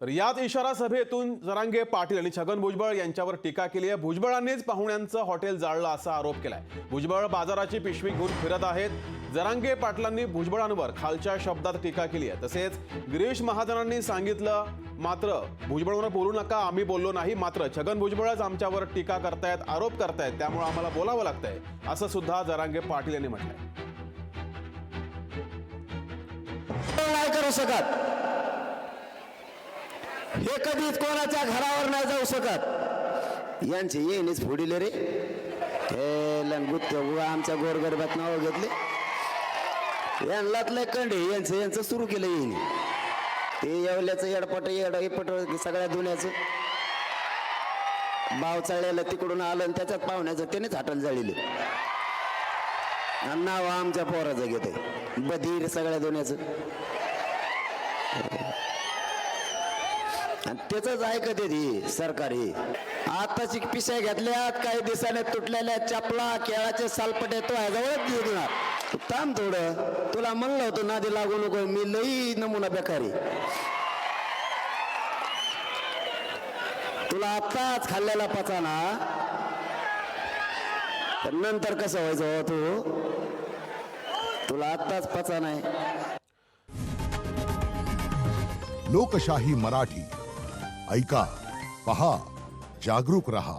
तर याच इशारा सभेतून जरांगे पाटील आणि छगन भुजबळ यांच्यावर टीका केली आहे. भुजबळांनीच पाहुण्यांचं हॉटेल जाळलं असा आरोप केलाय. भुजबळ बाजाराची पिशवी घेऊन फिरत आहेत. जरांगे पाटलांनी भुजबळांवर खालच्या शब्दात टीका केली आहे. तसेच गिरीश महाजनांनी सांगितलं मात्र भुजबळांवर बोलू नका, आम्ही बोललो नाही, मात्र छगन भुजबळच आमच्यावर टीका करतायत, आरोप करतायत, त्यामुळे आम्हाला बोलावं लागतंय असं सुद्धा जरांगे पाटील यांनी म्हटलंय. नाही करू शकत, हे कधीच कोणाच्या घरावर नाही जाऊ शकत. यांचे येणीच फोडिले रे, हे लंगुत आमच्या गोरगरबात नाव घेतले, यांनातलं कंडे यांचं सुरू केलं येईन. ते येवल्याचं येडपट सगळ्या दुन्याचं बाव चाळलेलं तिकडून आलं आणि त्याच्यात पाहुण्याचं त्यानेच हाटल जाळीले. नाव आमच्या पोराचं घेते बधीर सगळ्या दुन्याचं, त्याच ऐकत ती सरकारी. आताची पिशा घेतल्यात, काही दिवसाने तुटलेल्या चपला केळाचे सालपटे तो ह्याजवळच घेणार. थांब थोडं, तुला म्हणलं होतं नादी लागू नको, मी लई नमुना बेकारी. तुला आत्ताच खाल्लेला पचाना तर नंतर कसं व्हायचं हो तू, तुला आत्ताच पचा नाही. लोकशाही मराठी ऐका, पहा, जागरूक रहा.